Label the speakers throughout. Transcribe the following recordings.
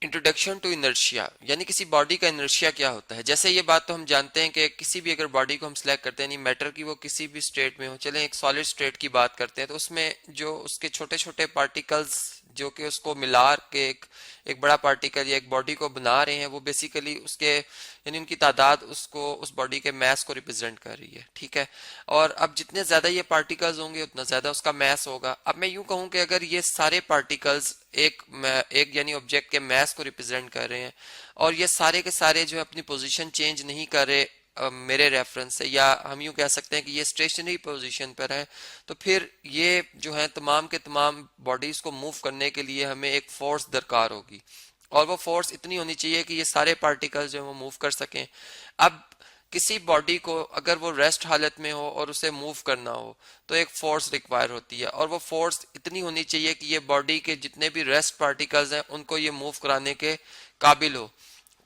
Speaker 1: Introduction to inertia, यानी किसी body का इनर्शिया क्या होता है। जैसे ये बात तो हम जानते हैं कि किसी भी अगर बॉडी को हम सिलेक्ट करते हैं, यानी मैटर की वो किसी भी स्टेट में हो, चलें एक सॉलिड स्टेट की बात करते हैं, तो उसमें जो उसके छोटे छोटे पार्टिकल्स जो कि उसको मिला के एक बड़ा पार्टिकल या एक बॉडी को बना रहे हैं, वो बेसिकली उसके यानी उनकी तादाद उसको उस बॉडी के मैस को रिप्रेजेंट कर रही है, ठीक है। और अब जितने ज्यादा ये पार्टिकल्स होंगे उतना ज्यादा उसका मैस होगा। अब मैं यूं कहूं कि अगर ये सारे पार्टिकल्स एक यानी ऑब्जेक्ट के मैस को रिप्रेजेंट कर रहे हैं और ये सारे के सारे जो है अपनी पोजीशन चेंज नहीं कर रहे मेरे रेफरेंस से, या हम यूं कह सकते हैं कि ये स्टेशनरी पोजीशन पर है, तो फिर ये जो है तमाम के तमाम बॉडीज को मूव करने के लिए हमें एक फोर्स दरकार होगी, और वो फोर्स इतनी होनी चाहिए कि ये सारे पार्टिकल्स जो है वो मूव कर सकें। अब किसी बॉडी को अगर वो रेस्ट हालत में हो और उसे मूव करना हो तो एक फोर्स रिक्वायर होती है, और वो फोर्स इतनी होनी चाहिए कि ये बॉडी के जितने भी रेस्ट पार्टिकल्स हैं उनको ये मूव कराने के काबिल हो।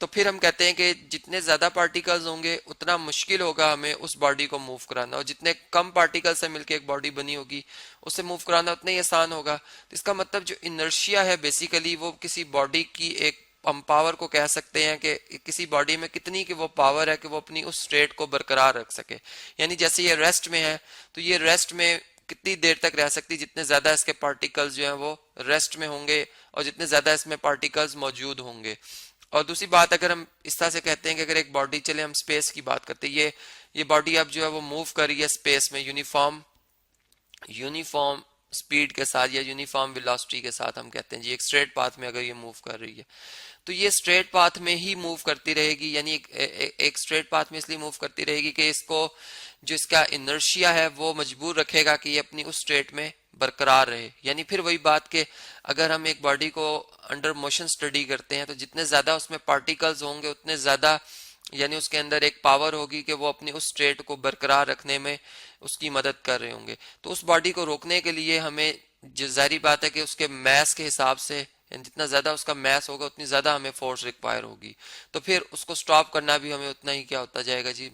Speaker 1: तो फिर हम कहते हैं कि जितने ज्यादा पार्टिकल्स होंगे उतना मुश्किल होगा हमें उस बॉडी को मूव कराना, और जितने कम पार्टिकल से मिलकर एक बॉडी बनी होगी उसे मूव कराना उतना ही आसान होगा। तो इसका मतलब जो इनर्शिया है बेसिकली वो किसी बॉडी की एक हम पावर को कह सकते हैं कि किसी बॉडी में कितनी की वो पावर है कि वो अपनी उस स्टेट को बरकरार रख सके। यानी जैसे ये रेस्ट में है तो ये रेस्ट में कितनी देर तक रह सकती, जितने ज्यादा इसके पार्टिकल्स जो हैं वो रेस्ट में होंगे और जितने ज्यादा इसमें पार्टिकल्स मौजूद होंगे। और दूसरी बात, अगर हम इस तरह से कहते हैं कि अगर एक बॉडी, चले हम स्पेस की बात करते हैं, ये बॉडी अब जो है वो मूव कर रही है स्पेस में यूनिफॉर्म यूनिफॉर्म स्पीड के साथ या यूनिफॉर्म वेलोसिटी के साथ, हम कहते हैं जी एक स्ट्रेट पाथ में अगर ये मूव कर रही है तो ये स्ट्रेट पाथ में ही मूव करती रहेगी। यानी एक स्ट्रेट पाथ में इसलिए मूव करती रहेगी कि इसको जो इसका इनर्शिया है वो मजबूर रखेगा कि ये अपनी उस स्टेट में बरकरार रहे। यानी फिर वही बात कि अगर हम एक बॉडी को अंडर मोशन स्टडी करते हैं तो जितने ज्यादा उसमें पार्टिकल्स होंगे उतने ज्यादा यानी उसके अंदर एक पावर होगी कि वो अपनी उस स्टेट को बरकरार रखने में उसकी मदद कर रहे होंगे। तो उस बॉडी को रोकने के लिए हमें जाहिर बात है कि उसके मैस के हिसाब से जितना ज्यादा उसका मैस होगा उतनी ज्यादा हमें फोर्स रिक्वायर होगी, तो फिर उसको स्टॉप करना भी हमें उतना ही क्या होता जाएगा जी,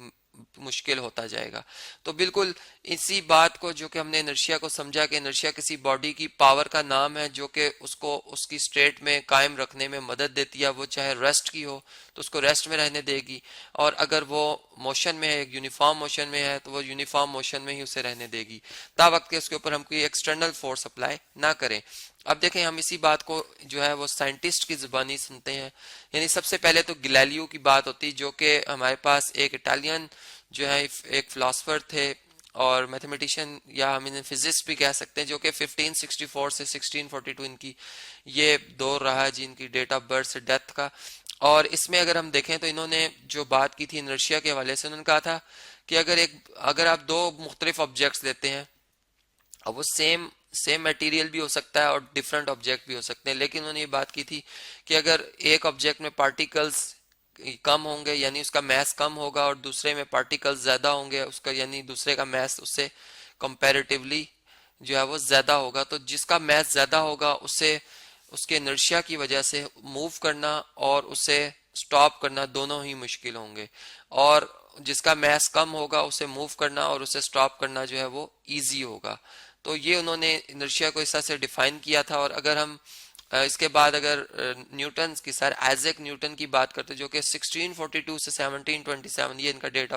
Speaker 1: मुश्किल होता जाएगा। तो बिल्कुल इसी बात को जो कि हमने इनर्शिया को समझा कि इनर्शिया किसी बॉडी की पावर का नाम है जो कि उसको उसकी स्टेट में कायम रखने में मदद देती है। वो चाहे रेस्ट की हो तो उसको रेस्ट में रहने देगी, और अगर वो मोशन में है, यूनिफॉर्म मोशन में है, तो वो यूनिफॉर्म मोशन में ही उसे रहने देगी ता वक्त के उसके ऊपर हम कोई एक्सटर्नल फोर्स अप्लाई ना करें। अब देखें, हम इसी बात को जो है वो साइंटिस्ट की जुबानी सुनते हैं। यानी सबसे पहले तो गैलीलियो की बात होती, जो कि हमारे पास एक इटालियन जो है एक फिलोसफर थे और मैथमेटिशियन, या हम इन्हें फिजिस्ट भी कह सकते हैं, जो कि 1564 से 1642 इनकी ये दौर रहा है जी, इनकी डेट ऑफ बर्थ से डेथ का। और इसमें अगर हम देखें तो इन्होंने जो बात की थी इनर्शिया के हवाले से, उन्होंने कहा था कि अगर आप दो मुख्तलिफ ऑब्जेक्ट्स लेते हैं, अब वो सेम सेम मटेरियल भी हो सकता है और डिफरेंट ऑब्जेक्ट भी हो सकते हैं, लेकिन उन्होंने ये बात की थी कि अगर एक ऑब्जेक्ट में पार्टिकल्स कम होंगे यानी उसका मैस कम होगा, और दूसरे में पार्टिकल्स ज्यादा होंगे उसका यानी दूसरे का मैस उससे कंपैरेटिवली जो है वो ज्यादा होगा, तो जिसका मैस ज्यादा होगा उसे उसके इनर्शिया की वजह से मूव करना और उसे स्टॉप करना दोनों ही मुश्किल होंगे, और जिसका मैस कम होगा उसे मूव करना और उसे स्टॉप करना जो है वो इजी होगा। तो ये उन्होंने इनर्शिया को इस तरह से डिफाइन किया था। और अगर हम इसके बाद अगर न्यूटन की, सर आइजैक न्यूटन की बात करते जो कि 1642 से 1727 ये इनका डेट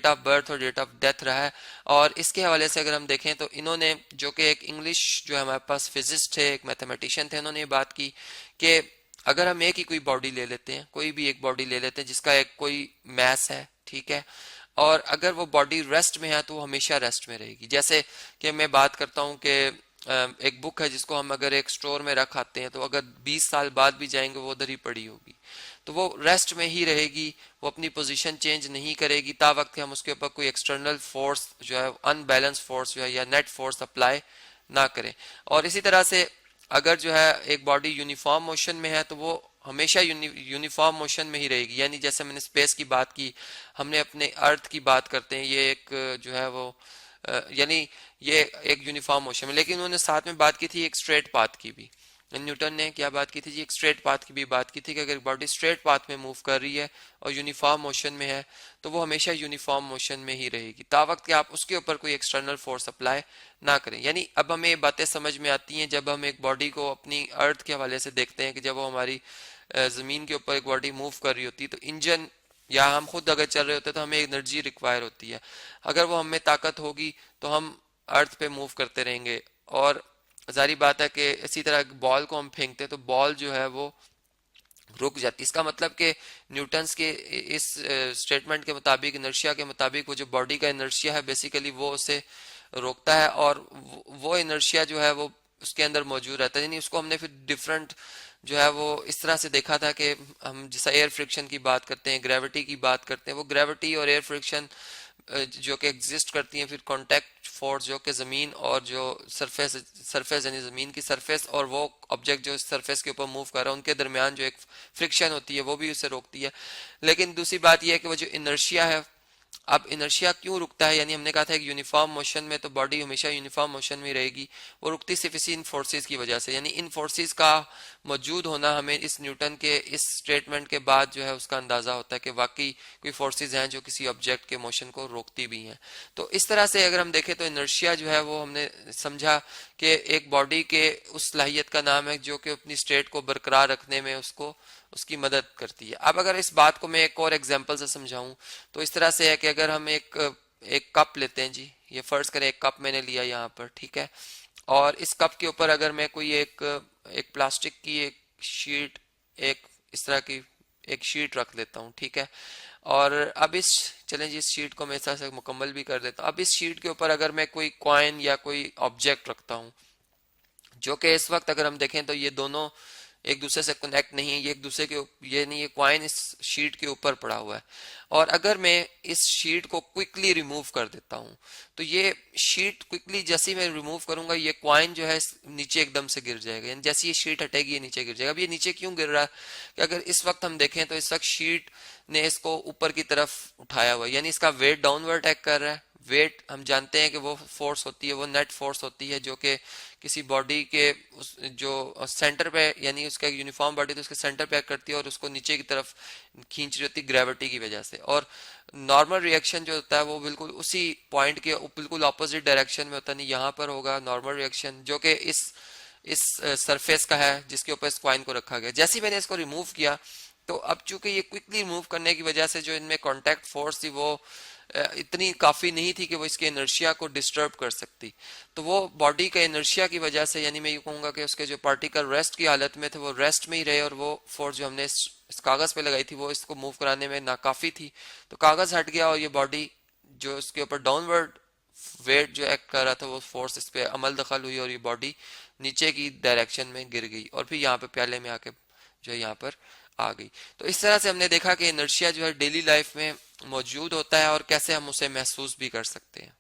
Speaker 1: ऑफ बर्थ और डेट ऑफ डेथ रहा है। और इसके हवाले से अगर हम देखें तो इन्होंने, जो कि एक इंग्लिश जो है हमारे पास फिजिस्ट थे, एक मैथमेटिशियन थे, उन्होंने ये बात की कि अगर हम एक ही कोई बॉडी ले लेते हैं, कोई भी एक बॉडी ले लेते हैं जिसका एक कोई मैस है, ठीक है, और अगर वो बॉडी रेस्ट में है तो वो हमेशा रेस्ट में रहेगी। जैसे कि मैं बात करता हूँ कि एक बुक है जिसको हम अगर एक स्टोर में रख आते हैं तो अगर 20 साल बाद भी जाएंगे वो उधर ही पड़ी होगी, तो वो रेस्ट में ही रहेगी, वो अपनी पोजीशन चेंज नहीं करेगी ता वक्त कि हम उसके ऊपर कोई एक्सटर्नल फोर्स जो है अनबैलेंस फोर्स जो है या नेट फोर्स अप्लाई ना करें। और इसी तरह से अगर जो है एक बॉडी यूनिफॉर्म मोशन में है तो वो हमेशा यूनिफॉर्म मोशन में ही रहेगी। यानी जैसे मैंने स्पेस की बात की, हमने अपने अर्थ की बात करते हैं, ये एक जो है वो यानी ये एक यूनिफॉर्म मोशन में, लेकिन उन्होंने साथ में बात की थी एक स्ट्रेट पाथ की भी। न्यूटन ने क्या बात की थी जी, एक स्ट्रेट पाथ की भी बात की थी कि अगर बॉडी स्ट्रेट पाथ में मूव कर रही है और यूनिफॉर्म मोशन में है तो वो हमेशा यूनिफॉर्म मोशन में ही रहेगी, तावक्त कि आप उसके ऊपर कोई एक्सटर्नल फोर्स अप्लाई ना करें। यानी अब हमें ये बातें समझ में आती हैं जब हम एक बॉडी को अपनी अर्थ के हवाले से देखते हैं कि जब वो हमारी जमीन के ऊपर एक बॉडी मूव कर रही होती है तो इंजन या हम खुद अगर चल रहे होते हैं तो हमें एनर्जी रिक्वायर होती है। अगर वो हमें ताकत होगी तो हम अर्थ पे मूव करते रहेंगे। और जारी बात है कि इसी तरह बॉल को हम फेंकते हैं तो बॉल जो है वो रुक जाती है। इसका मतलब कि न्यूटन्स के इस स्टेटमेंट के मुताबिक, इनर्शिया के मुताबिक, वो जो बॉडी का इनर्शिया है बेसिकली वो उसे रोकता है और वो इनर्शिया जो है वो उसके अंदर मौजूद रहता है। यानी उसको हमने फिर डिफरेंट जो है वो इस तरह से देखा था कि हम जैसा एयर फ्रिक्शन की बात करते हैं, ग्रेविटी की बात करते हैं, वो ग्रेविटी और एयर फ्रिक्शन जो कि एग्जिस्ट करती हैं, फिर कांटेक्ट फोर्स जो कि ज़मीन और जो सरफेस सरफेस यानी ज़मीन की सरफेस और वो ऑब्जेक्ट जो सरफेस के ऊपर मूव कर रहा है उनके दरमियान जो एक फ्रिक्शन होती है वो भी उसे रोकती है। लेकिन दूसरी बात यह है कि वो जो इनर्शिया है, अब इनर्शिया क्यों रुकता है, यानी हमने कहा था एक यूनिफॉर्म मोशन में तो बॉडी हमेशा यूनिफॉर्म मोशन में रहेगी, वो रुकती सिर्फ इसी इन फोर्सेस की वजह से। यानी इन फोर्सेस का मौजूद होना हमें इस न्यूटन के इस स्टेटमेंट के बाद जो है उसका अंदाजा होता है कि वाकई कोई फोर्सेस हैं जो किसी ऑब्जेक्ट के मोशन को रोकती भी हैं। तो इस तरह से अगर हम देखें तो इनर्शिया जो है वो हमने समझा कि एक बॉडी के उस लाहियत का नाम है जो कि अपनी स्टेट को बरकरार रखने में उसको उसकी मदद करती है। अब अगर इस बात को मैं एक और एग्जांपल से समझाऊं तो इस तरह से है कि अगर हम एक एक कप लेते हैं जी, ये फर्ज करें एक कप मैंने लिया यहाँ पर, ठीक है, और इस कप के ऊपर अगर मैं कोई एक एक प्लास्टिक की एक शीट, एक इस तरह की एक शीट रख देता हूँ, ठीक है, और अब इस चलें जी इस शीट को मैं इस तरह से मुकम्मल भी कर देता हूँ। अब इस शीट के ऊपर अगर मैं कोई कॉइन या कोई ऑब्जेक्ट रखता हूँ जो कि इस वक्त अगर हम देखें तो ये दोनों एक दूसरे से कनेक्ट नहीं है, ये एक दूसरे के ये नहीं, ये कॉइन इस शीट के ऊपर पड़ा हुआ है, और अगर मैं इस शीट को क्विकली रिमूव कर देता हूं तो ये शीट क्विकली जैसे ही मैं रिमूव करूंगा ये कॉइन जो है नीचे एकदम से गिर जाएगा। यानी जैसे ये शीट हटेगी ये नीचे गिर जाएगा। अब ये नीचे क्यों गिर रहा है कि अगर इस वक्त हम देखें तो इस वक्त शीट ने इसको ऊपर की तरफ उठाया हुआ है, यानी इसका वेट डाउनवर्ड अटैक कर रहा है। वेट हम जानते हैं कि वो फोर्स होती है, वो नेट फोर्स होती है जो कि किसी बॉडी के उस जो सेंटर पे, यानी उसका यूनिफॉर्म बॉडी तो उसके सेंटर पे एक्ट करती है और उसको नीचे की तरफ खींच रही होती है ग्रेविटी की वजह से। और नॉर्मल रिएक्शन जो होता है वो बिल्कुल उसी पॉइंट के बिल्कुल ऑपोजिट डायरेक्शन में होता है, नहीं यहाँ पर होगा नॉर्मल रिएक्शन जो कि इस सरफेस का है जिसके ऊपर इस कॉइन को रखा गया। जैसे ही मैंने इसको रिमूव किया तो अब चूंकि ये क्विकली रिमूव करने की वजह से जो इनमें कांटेक्ट फोर्स थी वो इतनी काफी नहीं थी कि वो इसके इनर्शिया को डिस्टर्ब कर सकती। तो वो बॉडी के इनर्शिया की वजह से, यानी मैं ये कहूंगा कि उसके जो पार्टिकल रेस्ट की हालत में थे वो रेस्ट में ही रहे और वो फोर्स जो हमने इस कागज पे लगाई थी वो इसको मूव कराने में नाकाफी थी। तो कागज हट गया और ये बॉडी जो इसके ऊपर डाउनवर्ड वेट जो एक्ट कर रहा था वो फोर्स इस पे अमल दखल हुई और ये बॉडी नीचे की डायरेक्शन में गिर गई और फिर यहाँ पे प्याले में आके जो है यहाँ पर आ गई। तो इस तरह से हमने देखा कि इनर्शिया जो है डेली लाइफ में मौजूद होता है और कैसे हम उसे महसूस भी कर सकते हैं।